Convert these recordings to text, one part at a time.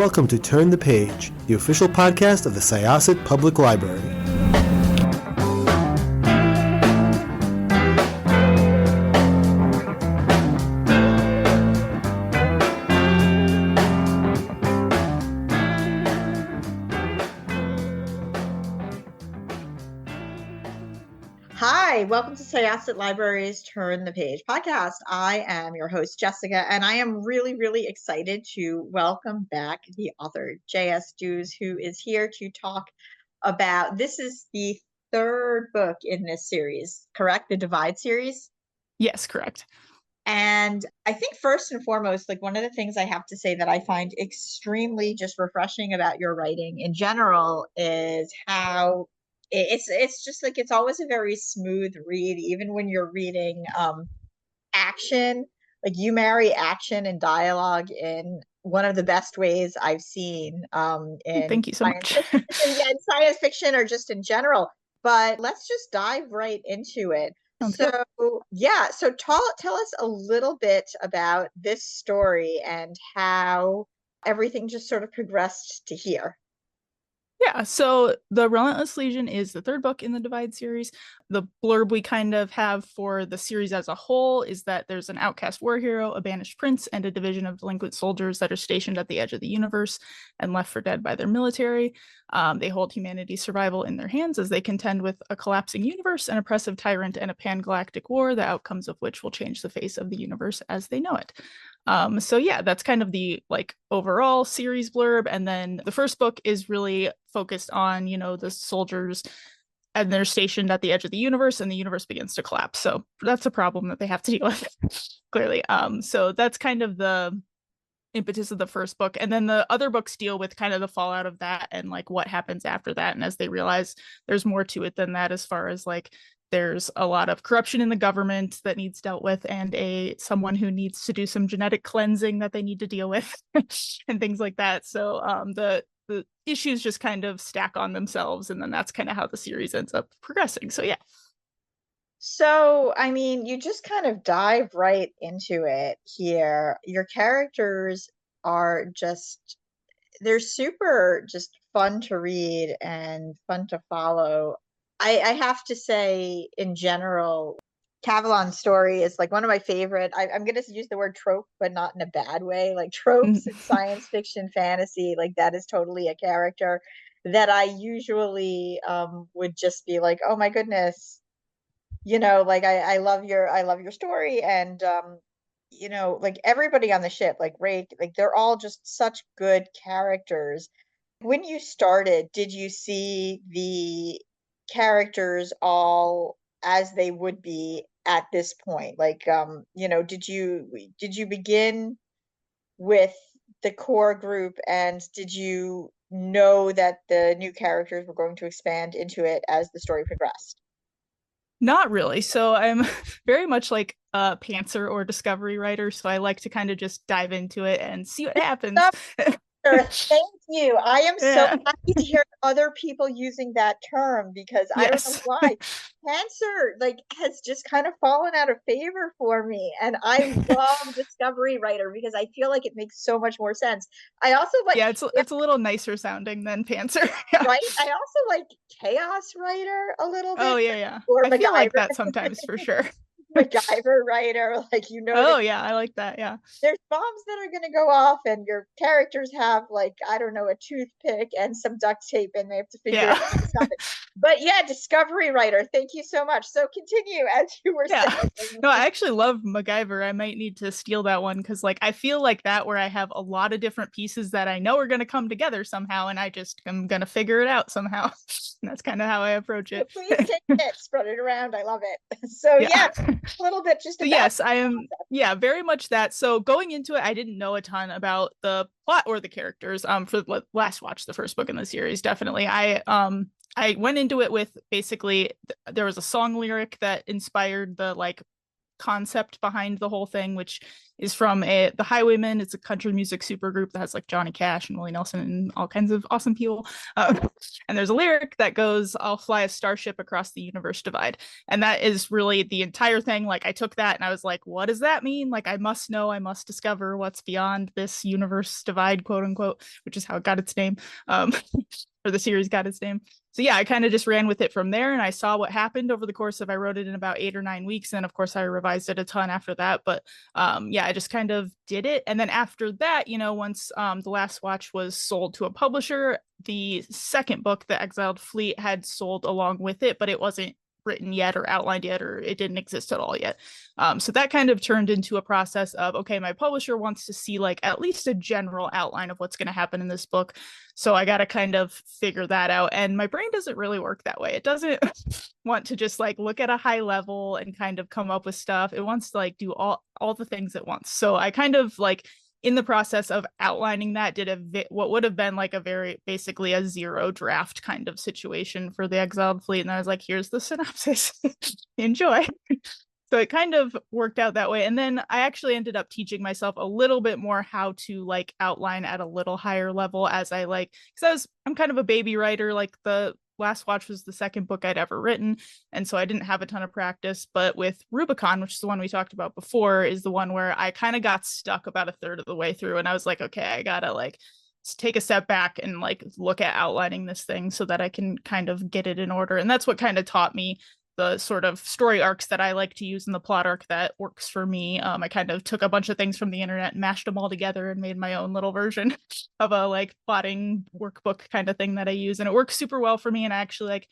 welcome to Turn the Page, the official podcast of the Syosset Public Library. Hi, welcome to Syosset Library's Turn the Page podcast. I am your host, Jessica, and I am really excited to welcome back the author, J.S. Dews, who is here to talk about, this is the third book in this series, correct? The Divide series? Yes, correct. And I think first and foremost, like one of the things I have to say that I find extremely just refreshing about your writing in general is how it's just like it's always a very smooth read, even when you're reading action. Like you marry action and dialogue in one of the best ways I've seen in Thank you so much. in science fiction or just in general. But let's just dive right into it. So tell us a little bit about this story and how everything just sort of progressed to here. Yeah, so the Relentless Legion is the third book in the Divide series. The blurb we kind of have for the series as a whole is that there's an outcast war hero, a banished prince, and a division of delinquent soldiers that are stationed at the edge of the universe and left for dead by their military. They hold humanity's survival in their hands as they contend with a collapsing universe, an oppressive tyrant, and a pan-galactic war, the outcomes of which will change the face of the universe as they know it. So yeah, that's kind of the like overall series blurb. And then the first book is really focused on, the soldiers, and they're stationed at the edge of the universe and the universe begins to collapse. So that's a problem that they have to deal with, clearly. So that's kind of the impetus of the first book. And then the other books deal with kind of the fallout of that and like what happens after that. And as they realize there's more to it than that, as far as like there's a lot of corruption in the government that needs dealt with, and someone who needs to do some genetic cleansing that they need to deal with and things like that. So the issues just kind of stack on themselves, and then that's kind of how the series ends up progressing. So yeah. So, I mean, you just kind of dive right into it here. Your characters are they're super just fun to read and fun to follow. I have to say, in general, Cavalon's story is like one of my favorite. I'm going to use the word trope, but not in a bad way. Like tropes in science fiction, fantasy, like that is totally a character that I usually would just be like, oh my goodness, like I love your story, and like everybody on the ship, like Rake, like they're all just such good characters. When you started, did you see the characters all as they would be at this point? Like, did you begin with the core group, and did you know that the new characters were going to expand into it as the story progressed? Not really. So I'm very much like a pantser or discovery writer. So I like to kind of just dive into it and see what happens. Thank you. I am so Yeah. happy to hear other people using that term, because I don't know why. Pantser like has just kind of fallen out of favor for me, and I love discovery writer because I feel like it makes so much more sense. I also like it's a little nicer sounding than pantser. Right? I also like chaos writer a little bit. Oh yeah. Or I MacGyver. feel like that sometimes for sure. MacGyver writer, like Oh yeah, I like that. Yeah. There's bombs that are going to go off, and your characters have like, I don't know, a toothpick and some duct tape, and they have to figure out something. But yeah, discovery writer, thank you so much. So continue as you were saying. No, I actually love MacGyver. I might need to steal that one, because like I feel like that, where I have a lot of different pieces that I know are going to come together somehow, and I'm going to figure it out somehow. And that's kind of how I approach it. Please take it, spread it around. I love it. So yeah, a little bit just about yes, I am. Yeah, very much that. So going into it, I didn't know a ton about the plot or the characters. For the last watch, the first book in the series, definitely. I went into it with basically there was a song lyric that inspired the like concept behind the whole thing, which is from the Highwaymen. It's a country music supergroup that has like Johnny Cash and Willie Nelson and all kinds of awesome people. And there's a lyric that goes, "I'll fly a starship across the universe divide." And that is really the entire thing. Like, I took that and I was like, what does that mean? Like, I must know, I must discover what's beyond this universe divide, quote unquote, which is how it got its name. Or the series got its name. So yeah, I kind of just ran with it from there, and I saw what happened over the course of, I wrote it in about 8 or 9 weeks, and of course I revised it a ton after that. But yeah, I just kind of did it. And then after that, once the Last Watch was sold to a publisher, the second book, The Exiled Fleet, had sold along with it, but it wasn't written yet or outlined yet, or it didn't exist at all yet. So that kind of turned into a process of, okay, my publisher wants to see like at least a general outline of what's going to happen in this book. So I got to kind of figure that out. And my brain doesn't really work that way. It doesn't want to just like look at a high level and kind of come up with stuff. It wants to like do all the things at once. So I kind of like, in the process of outlining that, did what would have been like a very basically a zero draft kind of situation for The Exiled Fleet. And I was like, here's the synopsis. Enjoy. So it kind of worked out that way. And then I actually ended up teaching myself a little bit more how to like outline at a little higher level as I like, because I'm kind of a baby writer. Like, the Last Watch was the second book I'd ever written, and so I didn't have a ton of practice. But with Rubicon, which is the one we talked about before, is the one where I kind of got stuck about a third of the way through, and I was like, okay, I gotta like take a step back and like look at outlining this thing so that I can kind of get it in order. And that's what kind of taught me the sort of story arcs that I like to use in the plot arc that works for me. I kind of took a bunch of things from the internet, mashed them all together, and made my own little version of a like plotting workbook kind of thing that I use. And it works super well for me. And I actually like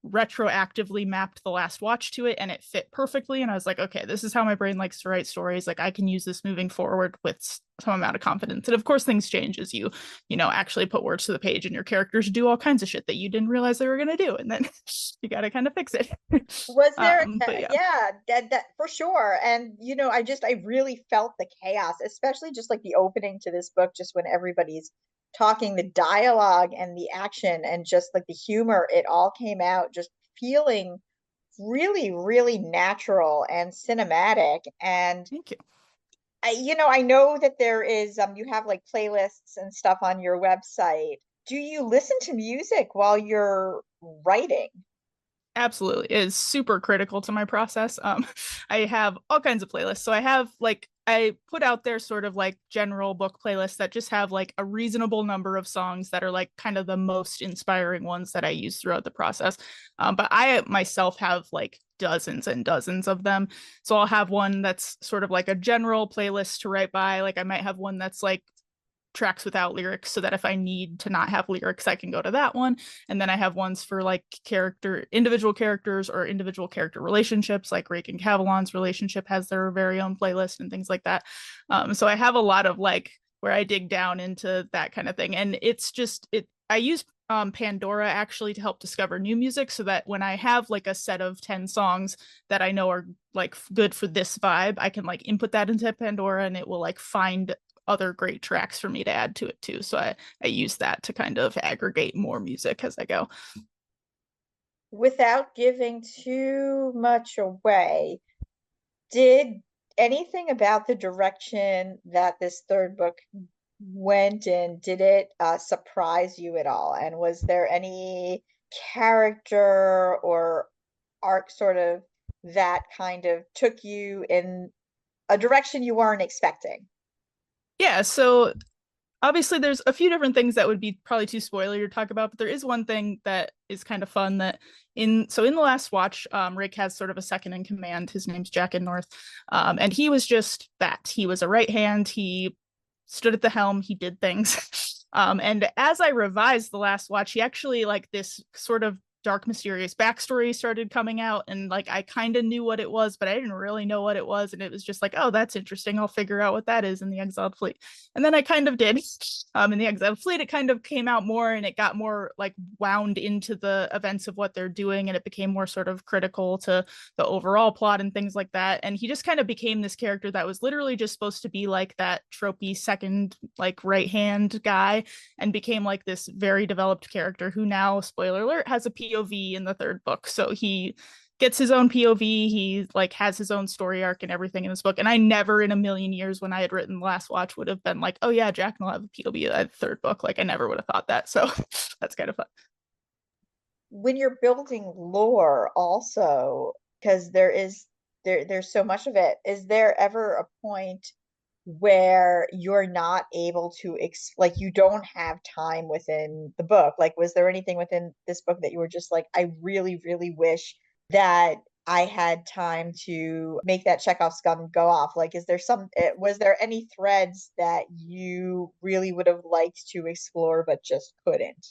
retroactively mapped The Last Watch to it, and it fit perfectly. And I was like, okay, this is how my brain likes to write stories. Like, I can use this moving forward with some amount of confidence. And of course, things change as you actually put words to the page, and your characters do all kinds of shit that you didn't realize they were going to do, and then you got to kind of fix it. Was there Yeah. that for sure. And I really felt the chaos, especially just like the opening to this book, just when everybody's talking, the dialogue and the action and just like the humor, it all came out just feeling really, really natural and cinematic. And Thank you. I know that there is you have like playlists and stuff on your website. Do you listen to music while you're writing? Absolutely. It is super critical to my process. I have all kinds of playlists. So I put out there sort of like general book playlists that just have like a reasonable number of songs that are like kind of the most inspiring ones that I use throughout the process. But I myself have like dozens and dozens of them. So I'll have one that's sort of like a general playlist to write by. Like, I might have one that's like tracks without lyrics, so that if I need to not have lyrics, I can go to that one. And then I have ones for like individual characters or individual character relationships, like Rake and Cavalon's relationship has their very own playlist and things like that. So I have a lot of like where I dig down into that kind of thing. And it's just I use Pandora actually to help discover new music, so that when I have like a set of 10 songs that I know are like good for this vibe, I can like input that into Pandora, and it will like find other great tracks for me to add to it too. So I use that to kind of aggregate more music as I go. Without giving too much away, did anything about the direction that this third book went in, did it surprise you at all? And was there any character or arc sort of that kind of took you in a direction you weren't expecting? Yeah, so obviously there's a few different things that would be probably too spoilery to talk about, but there is one thing that is kind of fun that in The Last Watch, Rick has sort of a second in command. His name's Jack North. And he was just that. He was a right hand. He stood at the helm. He did things. And as I revised The Last Watch, he actually like this sort of dark, mysterious backstory started coming out, and like I kind of knew what it was, but I didn't really know what it was, and it was just like, oh, that's interesting, I'll figure out what that is in The Exiled Fleet. And then I kind of did. In The Exiled Fleet, it kind of came out more, and it got more like wound into the events of what they're doing, and it became more sort of critical to the overall plot and things like that. And he just kind of became this character that was literally just supposed to be like that tropey second like right hand guy, and became like this very developed character who now, spoiler alert, has a POV in the third book. So he gets his own POV. He like has his own story arc and everything in this book. And I never in a million years when I had written Last Watch would have been like, oh yeah, Jack will have a POV at the third book. Like I never would have thought that. So that's kind of fun. When you're building lore also, because there's so much of it, is there ever a point where you're not able to like you don't have time within the book? Like, was there anything within this book that you were just like, I really, really wish that I had time to make that Chekhov's gun go off? Like, was there any threads that you really would have liked to explore but just couldn't?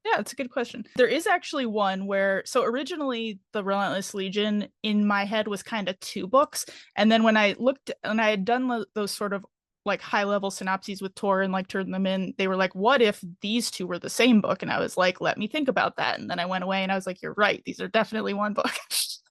Yeah, it's a good question. There is actually one where, so originally the Relentless Legion in my head was kind of two books. And then when I looked and I had done those sort of like high level synopses with Tor and like turned them in, they were like, what if these two were the same book? And I was like, let me think about that. And then I went away and I was like, you're right. These are definitely one book.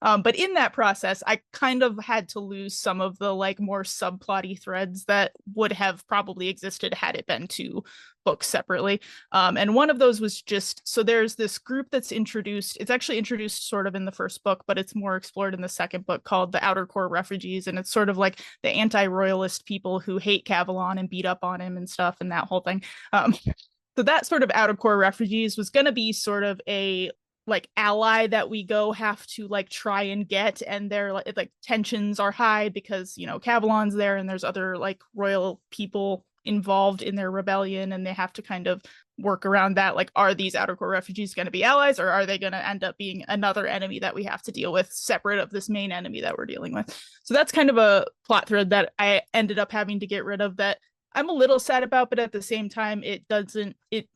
But in that process, I kind of had to lose some of the like more subplotty threads that would have probably existed had it been two books separately. And one of those was just, so there's this group that's introduced, it's actually introduced sort of in the first book, but it's more explored in the second book, called the Outer Core Refugees. And it's sort of like the anti-royalist people who hate Cavalon and beat up on him and stuff and that whole thing. So that sort of Outer Core Refugees was going to be sort of a like ally that we go have to like try and get, and they're like tensions are high because you know Cavalon's there and there's other like royal people involved in their rebellion, and they have to kind of work around that. Like, are these Outer Core Refugees going to be allies, or are they going to end up being another enemy that we have to deal with separate of this main enemy that we're dealing with? So that's kind of a plot thread that I ended up having to get rid of, that I'm a little sad about, but at the same time, it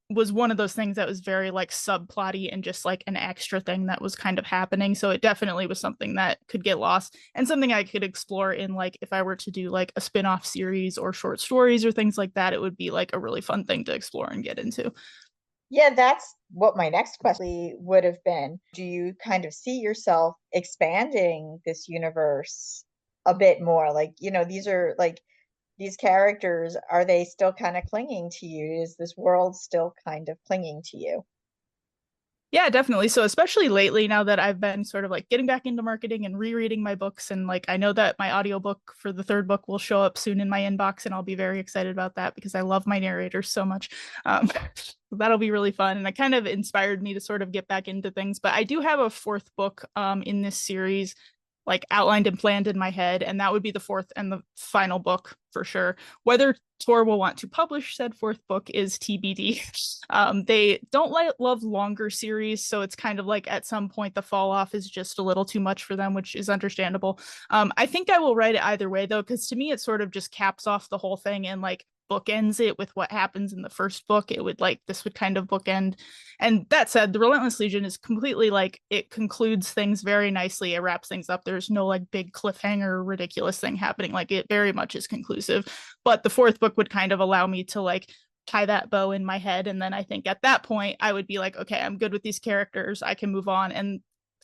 was one of those things that was very like subplotty and just like an extra thing that was kind of happening. So it definitely was something that could get lost and something I could explore in like, if I were to do like a spin-off series or short stories or things like that, it would be like a really fun thing to explore and get into. Yeah, that's what my next question would have been. Do you kind of see yourself expanding this universe a bit more? Like, these are like these characters, are they still kind of clinging to you? Is this world still kind of clinging to you? Yeah, definitely. So especially lately, now that I've been sort of like getting back into marketing and rereading my books, and like I know that my audiobook for the third book will show up soon in my inbox, and I'll be very excited about that because I love my narrators so much. That'll be really fun, and it kind of inspired me to sort of get back into things. But I do have a fourth book in this series like outlined and planned in my head, and that would be the fourth and the final book for sure. Whether Tor will want to publish said fourth book is TBD. They don't love longer series, so it's kind of like at some point the fall off is just a little too much for them, which is understandable. I think I will write it either way though, because to me it sort of just caps off the whole thing and like bookends it with what happens in the first book. It would like, this would kind of bookend. And that said, the Relentless Legion is completely like, it concludes things very nicely. It wraps things up. There's no like big cliffhanger ridiculous thing happening. Like, it very much is conclusive. But the fourth book would kind of allow me to like tie that bow in my head, and then I think at that point I would be like, okay, I'm good with these characters, I can move on. And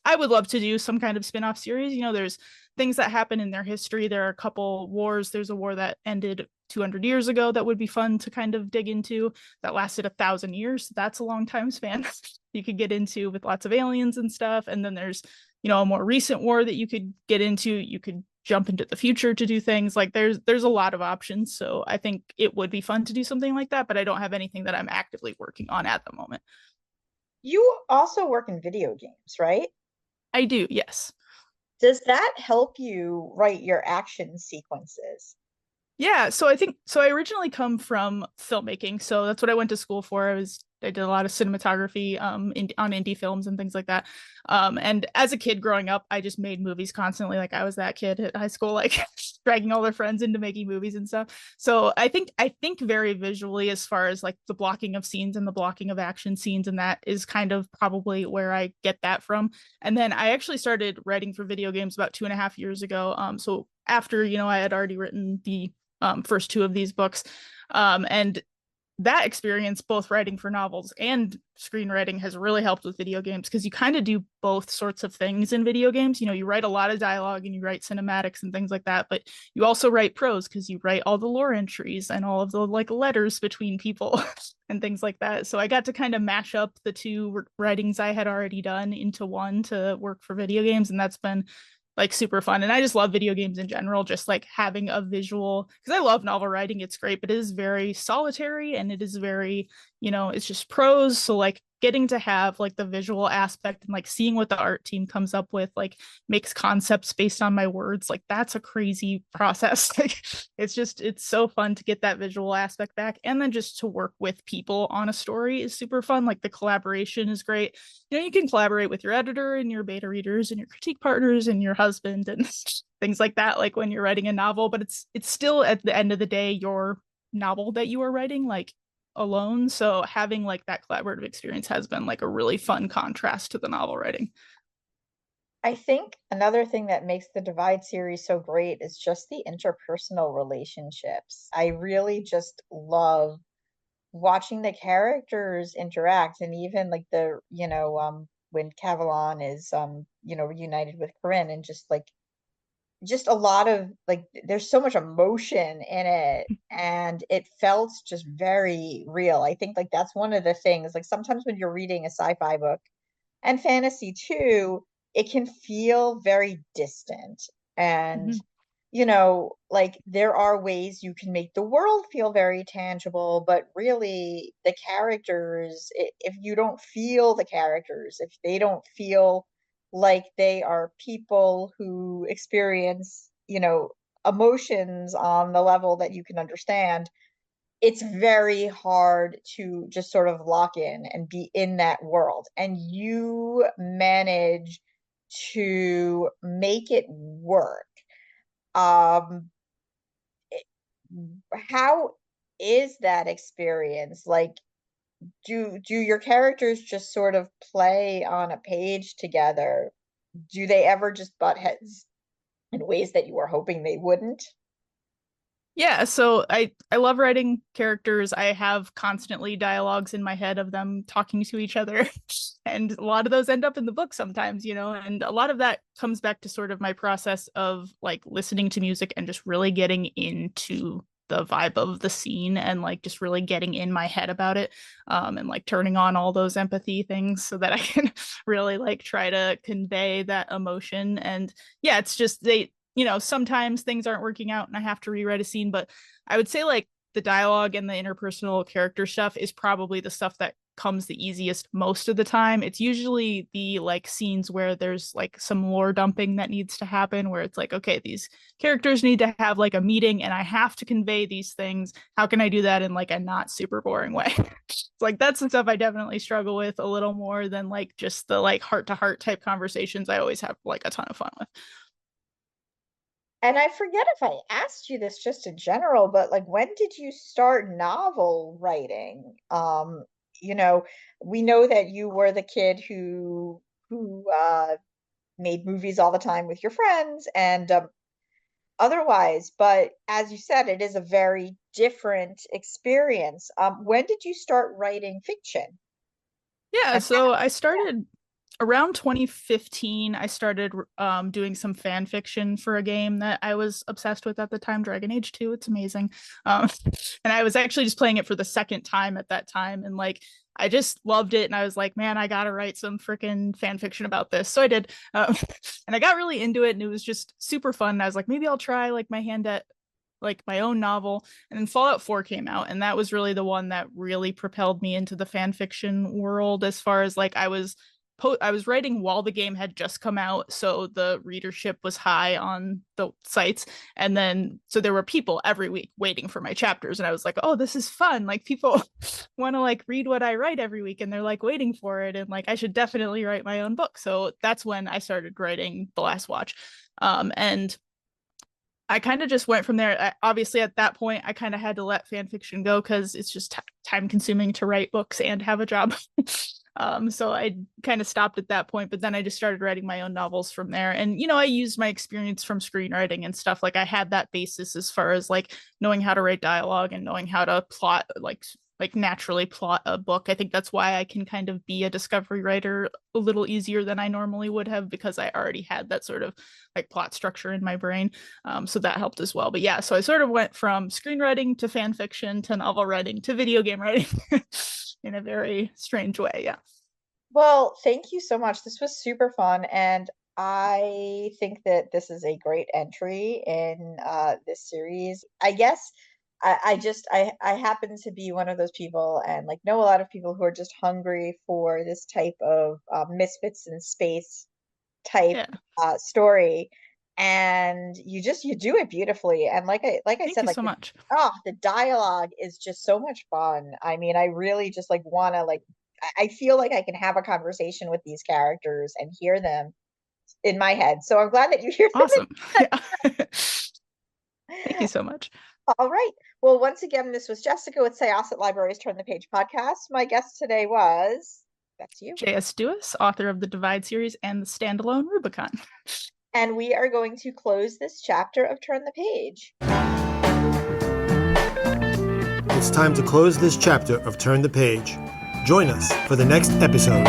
I would love to do some kind of spin-off series. You know, there's things that happen in their history. There are a couple wars. There's a war that ended 200 years ago that would be fun to kind of dig into, that lasted 1,000 years. That's a long time span you could get into with lots of aliens and stuff. And then there's, you know, a more recent war that you could get into. You could jump into the future to do things. Like, there's a lot of options. So I think it would be fun to do something like that, but I don't have anything that I'm actively working on at the moment. You also work in video games, right? I do, yes. Does that help you write your action sequences? Yeah, so I originally come from filmmaking, so that's what I went to school for. I did a lot of cinematography on indie films and things like that. And as a kid growing up, I just made movies constantly. Like, I was that kid at high school, like dragging all their friends into making movies and stuff. So I think very visually, as far as like the blocking of scenes and the blocking of action scenes, and that is kind of probably where I get that from. And then I actually started writing for video games about 2.5 years ago. So after, you know, I had already written the first two of these books. And that experience, both writing for novels and screenwriting, has really helped with video games, because you kind of do both sorts of things in video games. You know, you write a lot of dialogue and you write cinematics and things like that, but you also write prose because you write all the lore entries and all of the like letters between people and things like that. So I got to kind of mash up the two writings I had already done into one to work for video games, and that's been like super fun. And I just love video games in general, just like having a visual, because I love novel writing, it's great, but it is very solitary and it is very, you know, it's just prose. So like getting to have like the visual aspect and like seeing what the art team comes up with, like makes concepts based on my words, like that's a crazy process. Like it's so fun to get that visual aspect back, and then just to work with people on a story is super fun. Like the collaboration is great. You know, you can collaborate with your editor and your beta readers and your critique partners and your husband and things like that, like when you're writing a novel, but it's still at the end of the day your novel that you are writing, like alone. So having like that collaborative experience has been like a really fun contrast to the novel writing. I think another thing that makes the Divide series so great is just the interpersonal relationships. I really just love watching the characters interact, and even like when Cavalon is reunited with Corinne, and just a lot of like there's so much emotion in it, and it felt just very real. I think like that's one of the things, like sometimes when you're reading a sci-fi book and fantasy too, it can feel very distant. And Mm-hmm. like there are ways you can make the world feel very tangible, but really the characters, if you don't feel the characters, if they don't feel like they are people who experience, emotions on the level that you can understand, it's very hard to just sort of lock in and be in that world. And you manage to make it work. Um, how is that experience? Like, do your characters just sort of play on a page together? Do they ever just butt heads in ways that you were hoping they wouldn't? Yeah, so I love writing characters. I have constantly dialogues in my head of them talking to each other. And a lot of those end up in the book sometimes, you know, and a lot of that comes back to sort of my process of like listening to music and just really getting into the vibe of the scene and like just really getting in my head about it, and like turning on all those empathy things so that I can really like try to convey that emotion. And yeah, it's just sometimes things aren't working out and I have to rewrite a scene, but I would say like the dialogue and the interpersonal character stuff is probably the stuff that comes the easiest most of the time. It's usually the like scenes where there's like some lore dumping that needs to happen, where it's like, okay, these characters need to have like a meeting and I have to convey these things. How can I do that in like a not super boring way? It's like that's the stuff I definitely struggle with a little more than like just the like heart to heart type conversations I always have like a ton of fun with. And I forget if I asked you this just in general, but like when did you start novel writing? You know, we know that you were the kid who made movies all the time with your friends and otherwise, but as you said, it is a very different experience. When did you start writing fiction? Yeah, And so I yeah. started around 2015. I started doing some fan fiction for a game that I was obsessed with at the time, Dragon Age 2. It's amazing. Um, and I was actually just playing it for the second time at that time. And like, I just loved it. And I was like, man, I got to write some freaking fan fiction about this. So I did. And I got really into it and it was just super fun. And I was like, maybe I'll try like my hand at like my own novel. And then Fallout 4 came out, and that was really the one that really propelled me into the fan fiction world. As far as like I was writing while the game had just come out, so the readership was high on the sites. And then so there were people every week waiting for my chapters, and I was like, oh, this is fun. Like people want to like read what I write every week, and they're like waiting for it, and like I should definitely write my own book. So that's when I started writing The Last Watch. And I kind of just went from there. Obviously, at that point, I kind of had to let fan fiction go because it's just time consuming to write books and have a job. So I kind of stopped at that point, but then I just started writing my own novels from there. And, you know, I used my experience from screenwriting and stuff. Like I had that basis as far as like knowing how to write dialogue and knowing how to plot like like naturally plot a book. I think that's why I can kind of be a discovery writer a little easier than I normally would have, because I already had that sort of like plot structure in my brain. So that helped as well. But yeah, so I sort of went from screenwriting to fan fiction to novel writing to video game writing in a very strange way. Yeah. Well, thank you so much. This was super fun, and I think that this is a great entry in this series. I guess I happen to be one of those people, and like know a lot of people who are just hungry for this type of misfits in space type Yeah. story, and you do it beautifully. And like I Thank said, you like so much. the dialogue is just so much fun. I mean, I really just like want to like I feel like I can have a conversation with these characters and hear them in my head. So I'm glad that you hear them. Awesome. Yeah. Thank you so much. All right. Well, once again, this was Jessica with Syosset Libraries Turn the Page podcast. My guest today was, that's you. J.S. Dewis, author of the Divide series and the standalone Rubicon. And we are going to close this chapter of Turn the Page. It's time to close this chapter of Turn the Page. Join us for the next episode.